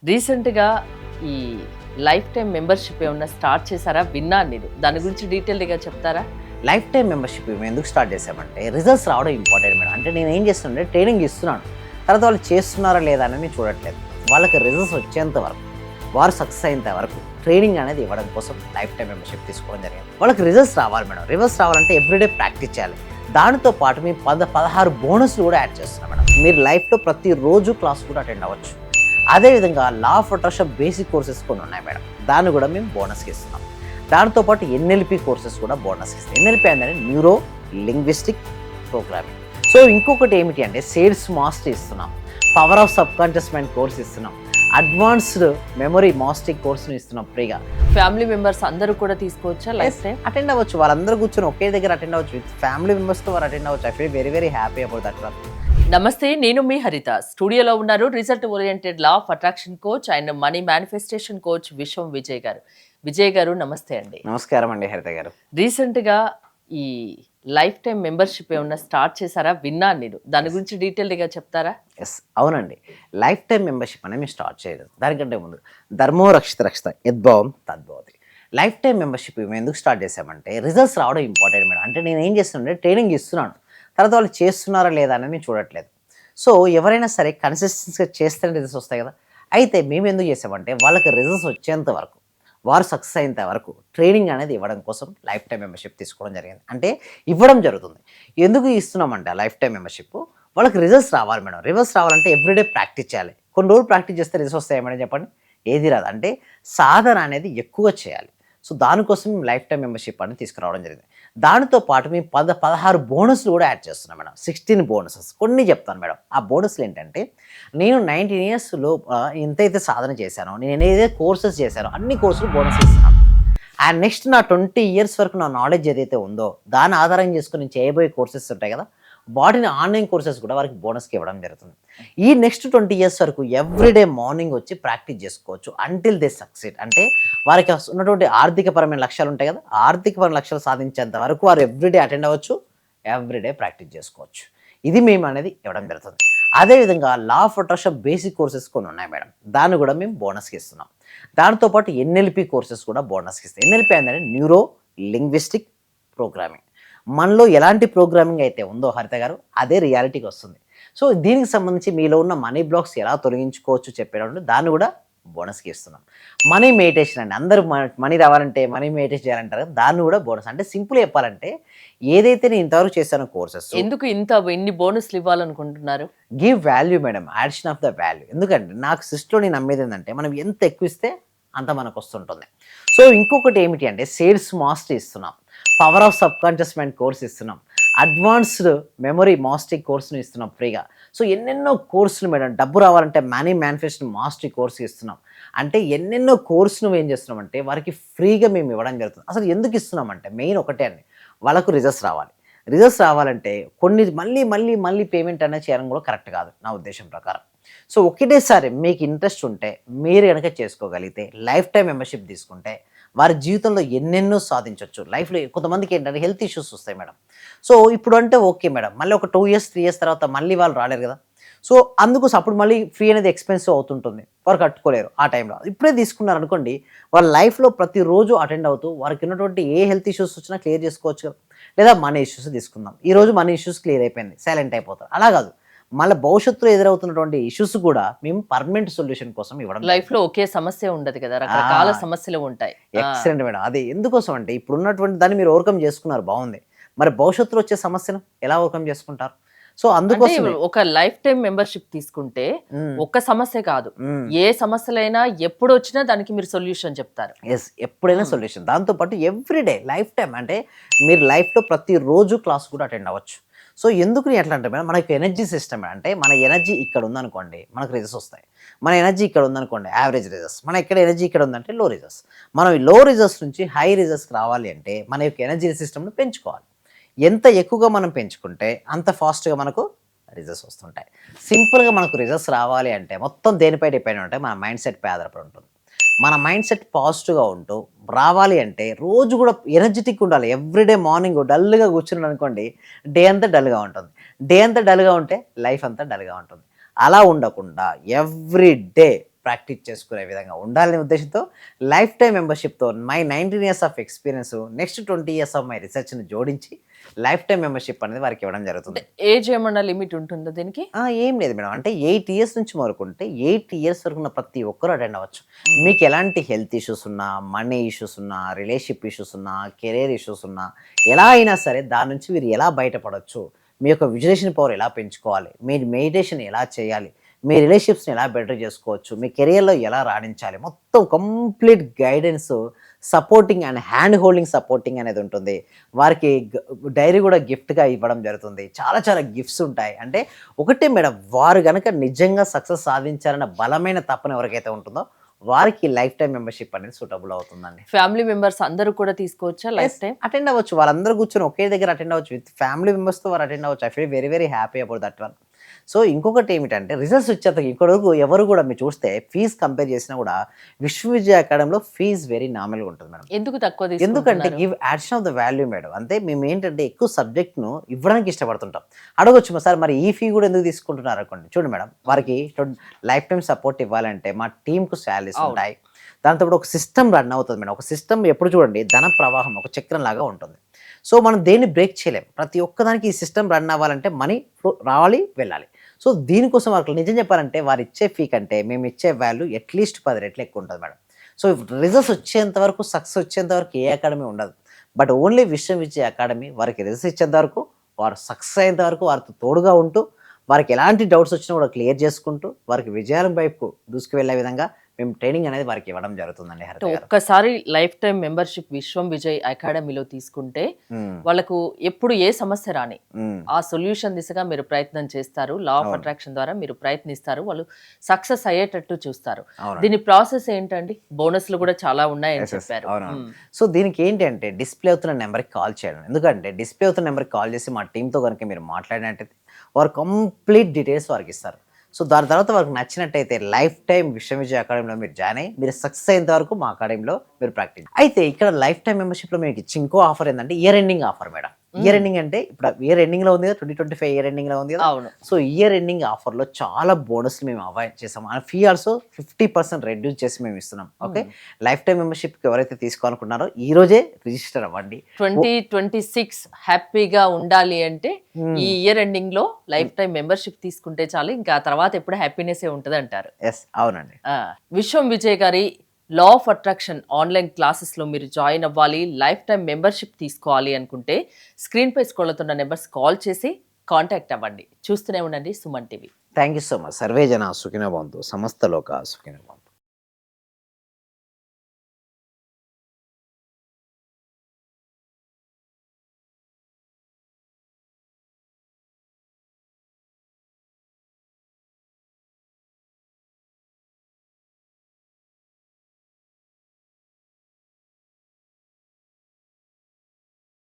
రీసెంట్‌గా ఈ life time membership ఏమన్నా స్టార్ట్ చేశారా? విన్నాను నేను. దాని గురించి డీటెయిల్డ్‌గా చెప్తారా? లైఫ్ టైం మెంబర్షిప్ మేము ఎందుకు స్టార్ట్ చేసామంటే రిజల్ట్స్ రావడం ఇంపార్టెంట్ మేడం. అంటే నేను ఏం చేస్తున్నానంటే ట్రైనింగ్ ఇస్తున్నాను. తర్వాత వాళ్ళు చేస్తున్నారా లేదా అని నేను చూడట్లేదు. వాళ్ళకి రిజల్ట్స్ వచ్చేంత వరకు, వారు సక్సెస్ అయ్యేంత వరకు ట్రైనింగ్ అనేది ఇవ్వడం కోసం లైఫ్ టైం మెంబర్షిప్ తీసుకోవడం జరిగింది. వాళ్ళకి రిజల్ట్స్ రావాలి మేడం. రిజల్ట్స్ రావాలంటే ఎవ్రీడే ప్రాక్టీస్ చేయాలి. దానితో పాటు మేము 16 బోనస్లు కూడా యాడ్ చేస్తున్నాం మేడం. మీరు లైఫ్లో ప్రతిరోజు క్లాస్ కూడా అటెండ్ అవ్వచ్చు. అదేవిధంగా law of attraction basic courses కొన్ని ఉన్నాయి మేడం. దాన్ని కూడా మేము బోనస్కి ఇస్తున్నాం. దాంతోపాటు ఎన్ఎల్పి కోర్సెస్ కూడా బోనస్కి ఇస్తాం. ఎన్ఎల్పి అంటే న్యూరో లింగ్విస్టిక్ ప్రోగ్రామింగ్. సో ఇంకొకటి ఏమిటి అంటే సేల్స్ మాస్టర్ ఇస్తున్నాం, power of sub conscious mind course ఇస్తున్నాం, అడ్వాన్స్డ్ మెమరీ మాస్టరింగ్ కోర్సును ఇస్తున్నాం ఫ్రీగా. ఫ్యామిలీ మెంబర్స్ అందరూ కూడా తీసుకోవచ్చా లైఫ్ టైం? అటెండ్ అవ్వచ్చు. వాళ్ళందరూ కూర్చొని ఒకే దగ్గర అటెండ్ అవ్వచ్చు. విత్ ఫ్యామిలీ మెంబర్స్తో వారు అటెండ్ అవ్వచ్చు. I feel very very happy about that one. నమస్తే, నేను మీ హరిత. స్టూడియోలో ఉన్నారు result oriented law of attraction coach and money manifestation coach విశ్వం విజయ్ గారు. విజయ్ గారు నమస్తే అండి. నమస్కారం అండి హరిత గారు. రీసెంట్‌గా ఈ లైఫ్ టైం మెంబర్‌షిప్ ఏమన్నా స్టార్ట్ చేశారా? విన్నాను నేను. దాని గురించి డీటెయిల్డ్‌గా చెప్తారా? ఎస్, అవునండి. లైఫ్ టైం మెంబర్షిప్ అనేది మేము స్టార్ట్ చేయలేదు. దానికంటే ముందు ధర్మో రక్షిత రక్షిత యద్భావం తద్భవతి. లైఫ్ టైం మెంబర్షిప్ మేము ఎందుకు స్టార్ట్ చేసామంటే రిజల్ట్స్ రావడం ఇంపార్టెంట్ మేడం. అంటే నేను ఏం చేస్తున్నానంటే ట్రైనింగ్ ఇస్తున్నాను. తర్వాత వాళ్ళు చేస్తున్నారా లేదా అని నేను చూడట్లేదు. సో ఎవరైనా సరే కన్సిస్టెన్సీగా చేస్తేనే రిజల్ట్స్ వస్తాయి కదా. అయితే మేము ఎందుకు చేసామంటే వాళ్ళకి రిజల్ట్స్ వచ్చేంత వరకు, వారు సక్సెస్ అయ్యేంత వరకు ట్రైనింగ్ అనేది ఇవ్వడం కోసం లైఫ్ టైం మెంబర్షిప్ తీసుకోవడం జరిగింది. అంటే ఇవ్వడం జరుగుతుంది. ఎందుకు ఇస్తున్నామంటే లైఫ్ టైం మెంబర్షిప్ వాళ్ళకి రిజల్ట్స్ రావాలి మేడం. రిజల్ట్స్ రావాలంటే ఎవ్రీడే ప్రాక్టీస్ చేయాలి. కొన్ని రోజులు ప్రాక్టీస్ చేస్తే రిజల్ట్స్ వస్తాయి మేడం చెప్పండి? ఏది రాదు. అంటే సాధన అనేది ఎక్కువ చేయాలి. సో దానికోసం మేము లైఫ్ టైం మెంబర్షిప్ అనేది తీసుకురావడం జరిగింది. దానితో పాటు మేము 16 బోనస్లు కూడా యాడ్ చేస్తున్నాం మేడం. 16 బోనసెస్ కొన్ని చెప్తాను మేడం. ఆ బోనస్లు ఏంటంటే నేను 19 ఇయర్స్లో ఎంతైతే సాధన చేశానో, నేను ఏదైతే కోర్సెస్ చేశానో అన్ని కోర్సులు బోనస్ ఇస్తున్నాను. అండ్ నెక్స్ట్ నా 20 ఇయర్స్ వరకు నా నాలెడ్జ్ ఏదైతే ఉందో దాన్ని ఆధారం చేసుకుని నేను చేయబోయే కోర్సెస్ ఉంటాయి కదా, వాటిని ఆన్లైన్ కోర్సెస్ కూడా వారికి బోనస్కి ఇవ్వడం జరుగుతుంది. ఈ నెక్స్ట్ 20 ఇయర్స్ వరకు ఎవ్రీడే మార్నింగ్ వచ్చి ప్రాక్టీస్ చేసుకోవచ్చు అంటిల్ దే సక్సీడ్. అంటే వారికి ఉన్నటువంటి ఆర్థికపరమైన లక్ష్యాలు ఉంటాయి కదా, ఆర్థికపరమైన లక్ష్యాలు సాధించేంత వరకు వారు ఎవ్రీడే అటెండ్ అవ్వచ్చు, ఎవ్రీడే ప్రాక్టీస్ చేసుకోవచ్చు. ఇది మేము అనేది ఇవ్వడం జరుగుతుంది. అదేవిధంగా law of attraction basic courses కొన్ని ఉన్నాయి మేడం. దాన్ని కూడా మేము బోనస్కి ఇస్తున్నాం. దాంతోపాటు ఎన్ఎల్పి కోర్సెస్ కూడా బోనస్కి ఇస్తాం. ఎన్ఎల్పి అంటే న్యూరో లింగ్విస్టిక్ ప్రోగ్రామింగ్. మనలో ఎలాంటి ప్రోగ్రామింగ్ అయితే ఉందో హరిత గారు, అదే రియాలిటీకి వస్తుంది. సో దీనికి సంబంధించి మీలో ఉన్న మనీ బ్లాక్స్ ఎలా తొలగించుకోవచ్చు చెప్పేటప్పుడు దాన్ని కూడా బోనస్కి ఇస్తున్నాం. మనీ మెడిటేషన్ అండి. అందరూ మనీ రావాలంటే మనీ మెడిటేషన్ చేయాలంటారు కదా, దాన్ని కూడా బోనస్. అంటే సింపుల్ చెప్పాలంటే ఏదైతే నేను ఇంతవరకు చేశానో కోర్సెస్, ఎందుకు ఇన్ని బోనస్లు ఇవ్వాలనుకుంటున్నారు? Give value madam, addition of the value. ఎందుకంటే నాకు సిస్టర్లో నేను నమ్మేది ఏంటంటే మనం ఎంత ఎక్కువ ఇస్తే అంత మనకు వస్తుంటుంది. సో ఇంకొకటి ఏమిటి అంటే సేల్స్ మాస్టర్ ఇస్తున్నాం, power of sub conscious mind course ఇస్తున్నాం, అడ్వాన్స్డ్ మెమరీ మాస్టరింగ్ కోర్సును ఇస్తున్నాం ఫ్రీగా. సో ఎన్నెన్నో కోర్సులు మేడం. డబ్బు రావాలంటే మనీ మేనిఫెస్టేషన్ మాస్టరీ కోర్సు ఇస్తున్నాం. అంటే ఎన్నెన్నో కోర్సును ఏం చేస్తున్నామంటే వారికి ఫ్రీగా మేము ఇవ్వడం జరుగుతుంది. అసలు ఎందుకు ఇస్తున్నామంటే మెయిన్ ఒకటే అండి, వాళ్ళకు రిజల్ట్స్ రావాలి. రిజల్ట్స్ రావాలంటే కొన్ని మళ్ళీ మళ్ళీ మళ్ళీ పేమెంట్ అనేది చేయడం కూడా కరెక్ట్ కాదు నా ఉద్దేశం ప్రకారం. సో ఒకటేసారి మీకు ఇంట్రెస్ట్ ఉంటే మీరు కనుక చేసుకోగలిగితే లైఫ్ టైం మెంబర్షిప్ తీసుకుంటే వారి జీవితంలో ఎన్నెన్నో సాధించవచ్చు. లైఫ్లో కొంతమందికి ఏంటంటే హెల్త్ ఇష్యూస్ వస్తాయి మేడం. సో ఇప్పుడు అంటే ఓకే మేడం, మళ్ళీ ఒక 2 ఇయర్స్ 3 ఇయర్స్ తర్వాత మళ్ళీ వాళ్ళు రాలేరు కదా. సో అందుకోసం అప్పుడు మళ్ళీ ఫీ అనేది ఎక్స్పెన్సివ్ అవుతుంటుంది, వారు కట్టుకోలేరు ఆ టైంలో. ఇప్పుడే తీసుకున్నారు అనుకోండి, వాళ్ళ లైఫ్లో ప్రతిరోజు అటెండ్ అవుతూ వారికి ఉన్నటువంటి ఏ హెల్త్ ఇష్యూస్ వచ్చినా క్లియర్ చేసుకోవచ్చు కదా. లేదా మనీ ఇష్యూస్ తీసుకుందాం, ఈరోజు మనీ ఇష్యూస్ క్లియర్ అయిపోయింది, సైలెంట్ అయిపోతారు. అలా కాదు, మళ్ళీ భవిష్యత్తులో ఎదురవుతున్నటువంటి ఇష్యూస్ కూడా మేము పర్మనెంట్ సొల్యూషన్ కోసం ఇవ్వడం. లైఫ్ లో ఒకే సమస్య ఉండదు కదా, రకరకాల సమస్యలు ఉంటాయి. Excellent madam. అది ఎందుకోసం అంటే ఇప్పుడు ఉన్నటువంటి దాన్ని మీరు ఓవర్కమ్ చేసుకున్నారు, బాగుంది. మరి భవిష్యత్తులో వచ్చే సమస్యను ఎలా ఓవర్కమ్ చేసుకుంటారు? సో అందుకోసం ఒక లైఫ్ టైం మెంబర్షిప్ తీసుకుంటే ఒక్క సమస్య కాదు, ఏ సమస్యలైనా ఎప్పుడు వచ్చినా దానికి మీరు సొల్యూషన్ చెప్తారు. ఎస్, ఎప్పుడైనా సొల్యూషన్. దాంతోపాటు ఎవ్రీడే లైఫ్ టైం అంటే మీరు లైఫ్లో ప్రతిరోజు క్లాస్ కూడా అటెండ్ అవ్వచ్చు. సో ఎందుకు నేను ఎట్లా అంటే మేడం, మనకి ఎనర్జీ సిస్టమ్ అంటే మన ఎనర్జీ ఇక్కడ ఉందనుకోండి మనకు రిజల్ట్స్ వస్తాయి. మన ఎనర్జీ ఇక్కడ ఉందనుకోండి యావరేజ్ రిజల్ట్స్. మన ఇక్కడ ఎనర్జీ ఇక్కడ ఉందంటే లో రిజల్ట్స్. మనం ఈ లో రిజల్ట్స్ నుంచి హై రిజల్ట్స్కి రావాలి అంటే మన యొక్క ఎనర్జీ సిస్టమ్ని పెంచుకోవాలి. ఎంత ఎక్కువగా మనం పెంచుకుంటే అంత ఫాస్ట్గా మనకు రిజల్ట్స్ వస్తుంటాయి. సింపుల్గా మనకు రిజల్ట్స్ రావాలి అంటే మొత్తం దేనిపై డిపెండ్ ఉంటాయి, మన మైండ్ సెట్పై ఆధారపడి ఉంటుంది. మన మైండ్ సెట్ పాజిటివ్గా ఉంటూ రావాలి అంటే రోజు కూడా ఎనర్జెటిక్ ఉండాలి. ఎవ్రీడే మార్నింగ్ డల్గా కూర్చున్నాడు అనుకోండి, డే అంతా డల్గా ఉంటుంది. డే అంతా డల్గా ఉంటే లైఫ్ అంతా డల్గా ఉంటుంది. అలా ఉండకుండా ఎవ్రీ డే ప్రాక్టీస్ చేసుకునే విధంగా ఉండాలనే ఉద్దేశంతో లైఫ్ టైం మెంబర్షిప్తో my 19 years of experience next 20 years of my రీసెర్చ్ని జోడించి లైఫ్ టైం మెంబర్షిప్ అనేది వారికి ఇవ్వడం జరుగుతుంది. ఏజ్ ఏమన్నా లిమిట్ ఉంటుందా దీనికి? ఏం లేదు మేడం. అంటే 8 ఇయర్స్ నుంచి మొదలుకుంటే 8 ఇయర్స్ వరకు ఉన్న ప్రతి ఒక్కరు అటెండ్ అవ్వచ్చు. మీకు ఎలాంటి హెల్త్ ఇష్యూస్ ఉన్నా, మనీ ఇష్యూస్ ఉన్నా, రిలేషన్షిప్ ఇష్యూస్ ఉన్నా, కెరీర్ ఇష్యూస్ ఉన్నా, ఎలా అయినా సరే దాని నుంచి మీరు ఎలా బయటపడవచ్చు, మీ యొక్క విజులేషన్ పవర్ ఎలా పెంచుకోవాలి, మీరు మెడిటేషన్ ఎలా చేయాలి, మీ రిలేషన్షిప్స్ని ఎలా బెటర్ చేసుకోవచ్చు, మీ కెరియర్లో ఎలా రాణించాలి, మొత్తం complete guidance, supporting and hand holding supporting అనేది ఉంటుంది. వారికి డైరీ కూడా గిఫ్ట్గా ఇవ్వడం జరుగుతుంది. చాలా చాలా గిఫ్ట్స్ ఉంటాయి. అంటే ఒకటే మేడం, వారు కనుక నిజంగా సక్సెస్ సాధించాలన్న బలమైన తపన ఎవరికైతే ఉంటుందో వారికి లైఫ్ టైం మెంబర్షిప్ అనేది సూటబుల్ అవుతుందండి. ఫ్యామిలీ మెంబర్స్ అందరూ కూడా తీసుకోవచ్చా లైఫ్ టైం? అటెండ్ అవ్వచ్చు. వాళ్ళందరూ కూర్చొని ఒకే దగ్గర అటెండ్ అవ్వచ్చు. విత్ ఫ్యామిలీ మెంబర్స్తో వారు అటెండ్ అవ్వచ్చు. I feel very very happy about that one. So ఇంకొకటి ఏమిటంటే రిజల్ట్స్ వచ్చేంత ఇప్పటివరకు ఎవరు కూడా మీరు చూస్తే ఫీజు కంపేర్ చేసినా కూడా విశ్వవిద్య అకాడమీలో ఫీజు వెరీ నామినల్గా ఉంటుంది మేడం. ఎందుకు తక్కువ ఎందుకంటే give addition of the value madam. అంటే మేము ఏంటంటే ఎక్కువ సబ్జెక్ట్ను ఇవ్వడానికి ఇష్టపడుతుంటాం. అడగొచ్చు సార్ మరి ఈ ఫీ కూడా ఎందుకు తీసుకుంటున్నారు అనుకోండి. చూడండి మేడం, వారికి లైఫ్ టైం సపోర్ట్ ఇవ్వాలంటే మా టీంకు శాలరీస్ ఉంటాయి. దాంతో ఒక సిస్టమ్ రన్ అవుతుంది మేడం. ఒక సిస్టమ్ ఎప్పుడు చూడండి ధన ప్రవాహం ఒక చక్రం లాగా ఉంటుంది. సో మనం దేన్ని బ్రేక్ చేయలేం. ప్రతి ఒక్కదానికి ఈ సిస్టమ్ రన్ అవ్వాలంటే మనీ రావాలి, వెళ్ళాలి. సో దీనికోసం వాళ్ళకి నిజం చెప్పాలంటే వారు ఇచ్చే ఫీ కంటే మేము ఇచ్చే వాల్యూ అట్లీస్ట్ 10 రెట్లు ఎక్కువ ఉంటుంది మేడం. సో రిజల్ట్స్ వచ్చేంత వరకు, సక్సెస్ వచ్చేంత వరకు ఏ అకాడమీ ఉండదు. బట్ ఓన్లీ విశ్వవిద్య అకాడమీ వారికి రిజల్ట్స్ ఇచ్చేంత వరకు, వారు సక్సెస్ అయ్యేంత వరకు వారితో తోడుగా ఉంటూ, వారికి ఎలాంటి డౌట్స్ వచ్చినా కూడా క్లియర్ చేసుకుంటూ, వారికి విజయాల వైపు దూసుకువెళ్ళే విధంగా మేము ట్రైనింగ్ అనేది వారికి ఇవ్వడం జరుగుతుందండి. హరిత గారు, ఒక్కసారి లైఫ్ టైం మెంబర్షిప్ విశ్వం విజయ్ అకాడమీలో తీసుకుంటే వాళ్ళకు ఎప్పుడు ఏ సమస్య రాని ఆ సొల్యూషన్ దిశగా మీరు ప్రయత్నం చేస్తారు. లా ఆఫ్ అట్రాక్షన్ ద్వారా మీరు ప్రయత్నిస్తారు, వాళ్ళు సక్సెస్ అయ్యేటట్టు చూస్తారు. దీని ప్రాసెస్ ఏంటండి? బోనస్లు కూడా చాలా ఉన్నాయని చెప్పారు. సో దీనికి ఏంటంటే డిస్ప్లే అవుతున్న నెంబర్కి కాల్ చేయడం. ఎందుకంటే డిస్ప్లే అవుతున్న నెంబర్కి కాల్ చేసి మా టీంతో కనుక మీరు మాట్లాడినట్టయితే వారు కంప్లీట్ డీటెయిల్స్ వారికి ఇస్తారు. సో దాని తర్వాత వారికి నచ్చినట్టయితే లైఫ్ టైం విశ్వవిద్య అకాడమీలో మీరు జాయిన్ అయ్యి మీరు సక్సెస్ అయ్యేంత వరకు మా అకాడమీలో మీరు ప్రాక్టీస్. అయితే ఇక్కడ లైఫ్ టైం మెంబర్షిప్లో మీకు ఇచ్చే ఇంకో ఆఫర్ ఏంటంటే year ending offer madam. Year ending అంటే ఇప్పుడు ఇయర్ ఎండింగ్ లో ఉంది కదా, 2025 ఇయర్ ఎండింగ్ లో ఉంది కదా. సో ఇయర్ ఎండింగ్ ఆఫర్ లో చాలా బోనస్లు మేము అవాయిడ్ చేసాం. అండ్ ఫీ ఆల్సో 50% రెడ్యూస్ చేసి మేము ఇస్తున్నాం. ఓకే, లైఫ్ టైం మెంబర్షిప్ ఎవరైతే తీసుకోవాలనుకున్నారో ఈ రోజే రిజిస్టర్ అవ్వండి. 2026 హ్యాపీగా ఉండాలి అంటే ఈ ఇయర్ ఎండింగ్ లో లైఫ్ టైం మెంబర్షిప్ తీసుకుంటే చాలు, ఇంకా తర్వాత ఎప్పుడు హ్యాపీనెస్ ఉంటుంది అంటారు. ఎస్, అవునండి. విశ్వం విజయ్ గారి లా ఆఫ్ అట్రాక్షన్ ఆన్లైన్ క్లాసెస్లో మీరు జాయిన్ అవ్వాలి, లైఫ్ టైం మెంబర్షిప్ తీసుకోవాలి అనుకుంటే స్క్రీన్పై స్క్రోల్ అవుతున్న నెంబర్స్ కాల్ చేసి కాంటాక్ట్ అవ్వండి. చూస్తూనే ఉండండి Suman TV. Thank you so much. Survey జన సుఖినో భవంతు, సమస్త లోక సుఖినో భవంతు.